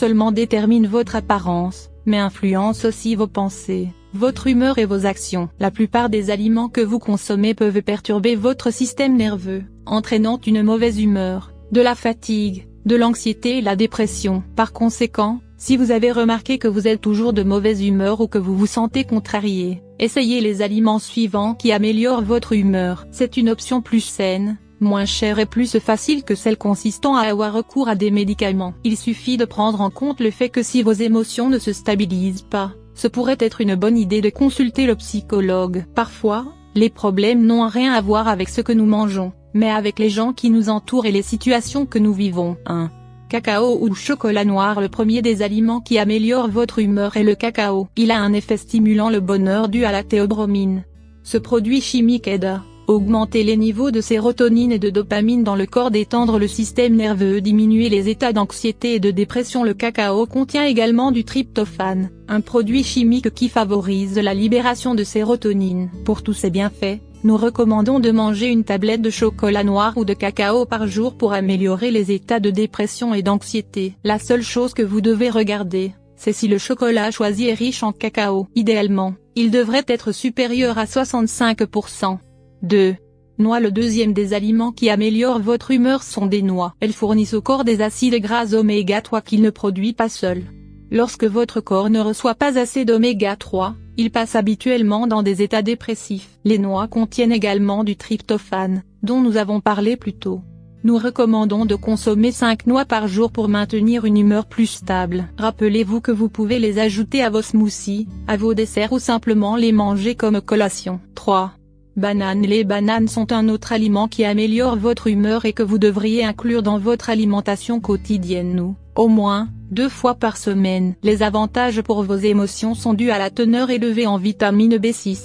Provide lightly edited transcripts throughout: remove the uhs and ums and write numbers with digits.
seulement détermine votre apparence, mais influence aussi vos pensées, votre humeur et vos actions. La plupart des aliments que vous consommez peuvent perturber votre système nerveux, entraînant une mauvaise humeur, de la fatigue, de l'anxiété et la dépression. Par conséquent, si vous avez remarqué que vous êtes toujours de mauvaise humeur ou que vous vous sentez contrarié, essayez les aliments suivants qui améliorent votre humeur. C'est une option plus saine, moins chère et plus facile que celle consistant à avoir recours à des médicaments. Il suffit de prendre en compte le fait que si vos émotions ne se stabilisent pas, ce pourrait être une bonne idée de consulter le psychologue. Parfois, les problèmes n'ont rien à voir avec ce que nous mangeons, mais avec les gens qui nous entourent et les situations que nous vivons. 1. Cacao ou chocolat noir. Le premier des aliments qui améliore votre humeur est le cacao. Il a un effet stimulant le bonheur dû à la théobromine. Ce produit chimique aide à augmenter les niveaux de sérotonine et de dopamine dans le corps, détendre le système nerveux, diminuer les états d'anxiété et de dépression. Le cacao contient également du tryptophane, un produit chimique qui favorise la libération de sérotonine. Pour tous ces bienfaits, nous recommandons de manger une tablette de chocolat noir ou de cacao par jour pour améliorer les états de dépression et d'anxiété. La seule chose que vous devez regarder, c'est si le chocolat choisi est riche en cacao. Idéalement, il devrait être supérieur à 65%. 2. Noix. Le deuxième des aliments qui améliorent votre humeur sont des noix. Elles fournissent au corps des acides gras oméga 3 qu'il ne produit pas seul. Lorsque votre corps ne reçoit pas assez d'oméga 3, il passe habituellement dans des états dépressifs. Les noix contiennent également du tryptophane, dont nous avons parlé plus tôt. Nous recommandons de consommer 5 noix par jour pour maintenir une humeur plus stable. Rappelez-vous que vous pouvez les ajouter à vos smoothies, à vos desserts ou simplement les manger comme collation. 3. Bananes. Les bananes sont un autre aliment qui améliore votre humeur et que vous devriez inclure dans votre alimentation quotidienne au moins 2 fois par semaine. Les avantages pour vos émotions sont dus à la teneur élevée en vitamine B6.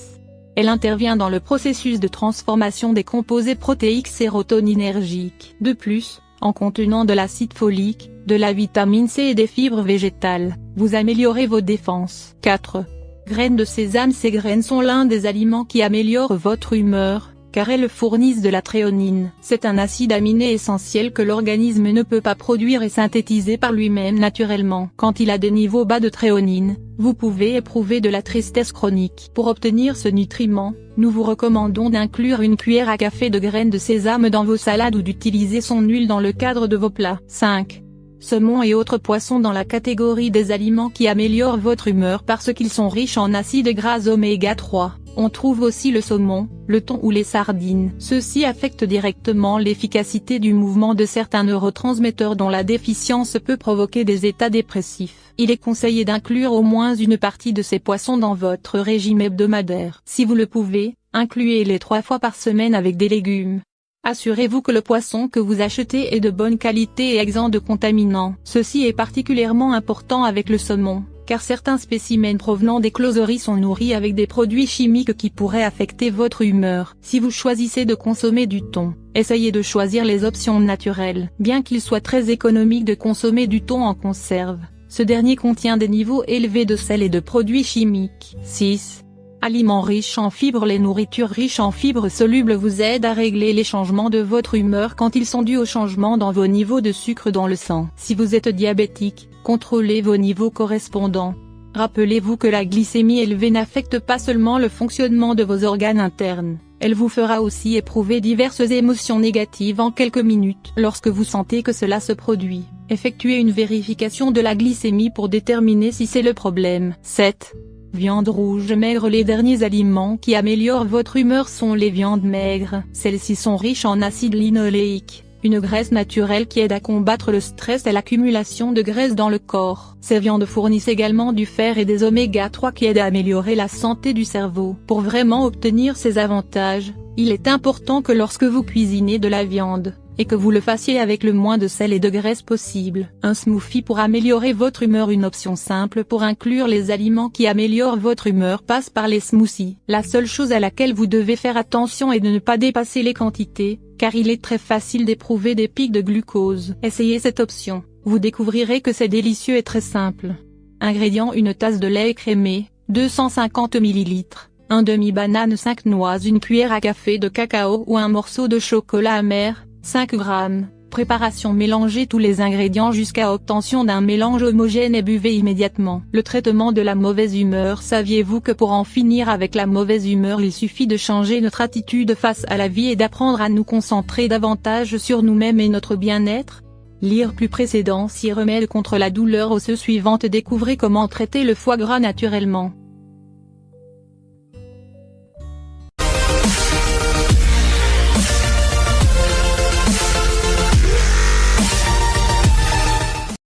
Elle intervient dans le processus de transformation des composés protéiques sérotoninergiques. De plus, en contenant de l'acide folique, de la vitamine C et des fibres végétales, vous améliorez vos défenses. 4. Graines de sésame. Ces graines sont l'un des aliments qui améliorent votre humeur, car elles fournissent de la tréonine. C'est un acide aminé essentiel que l'organisme ne peut pas produire et synthétiser par lui-même naturellement. Quand il a des niveaux bas de tréonine, vous pouvez éprouver de la tristesse chronique. Pour obtenir ce nutriment, nous vous recommandons d'inclure une cuillère à café de graines de sésame dans vos salades ou d'utiliser son huile dans le cadre de vos plats. 5. Saumon et autres poissons. Dans la catégorie des aliments qui améliorent votre humeur parce qu'ils sont riches en acides gras oméga 3, on trouve aussi le saumon, le thon ou les sardines. Ceux-ci affectent directement l'efficacité du mouvement de certains neurotransmetteurs dont la déficience peut provoquer des états dépressifs. Il est conseillé d'inclure au moins une partie de ces poissons dans votre régime hebdomadaire. Si vous le pouvez, incluez-les 3 fois par semaine avec des légumes. Assurez-vous que le poisson que vous achetez est de bonne qualité et exempt de contaminants. Ceci est particulièrement important avec le saumon, car certains spécimens provenant des closeries sont nourris avec des produits chimiques qui pourraient affecter votre humeur. Si vous choisissez de consommer du thon, essayez de choisir les options naturelles. Bien qu'il soit très économique de consommer du thon en conserve, ce dernier contient des niveaux élevés de sel et de produits chimiques. 6. Aliments riches en fibres. Les nourritures riches en fibres solubles vous aident à régler les changements de votre humeur quand ils sont dus au changement dans vos niveaux de sucre dans le sang. Si vous êtes diabétique, contrôlez vos niveaux correspondants. Rappelez-vous que la glycémie élevée n'affecte pas seulement le fonctionnement de vos organes internes, elle vous fera aussi éprouver diverses émotions négatives en quelques minutes. Lorsque vous sentez que cela se produit, effectuez une vérification de la glycémie pour déterminer si c'est le problème. 7. Viande rouge maigre. Les derniers aliments qui améliorent votre humeur sont les viandes maigres. Celles-ci sont riches en acide linoléique, une graisse naturelle qui aide à combattre le stress et l'accumulation de graisse dans le corps. Ces viandes fournissent également du fer et des oméga 3 qui aident à améliorer la santé du cerveau. Pour vraiment obtenir ces avantages, il est important que lorsque vous cuisinez de la viande, et que vous le fassiez avec le moins de sel et de graisse possible. Un smoothie pour améliorer votre humeur. Une option simple pour inclure les aliments qui améliorent votre humeur passe par les smoothies. La seule chose à laquelle vous devez faire attention est de ne pas dépasser les quantités, car il est très facile d'éprouver des pics de glucose. Essayez cette option, vous découvrirez que c'est délicieux et très simple. Ingrédients: une tasse de lait écrémé, 250 ml, un demi-banane, 5 noix, une cuillère à café de cacao ou un morceau de chocolat amer, 5 g, préparation, mélangez tous les ingrédients jusqu'à obtention d'un mélange homogène et buvez immédiatement. Le traitement de la mauvaise humeur. Saviez-vous que pour en finir avec la mauvaise humeur, il suffit de changer notre attitude face à la vie et d'apprendre à nous concentrer davantage sur nous-mêmes et notre bien-être? Lire plus précédent. 6 remèdes contre la douleur osseuse suivante. Découvrez comment traiter le foie gras naturellement.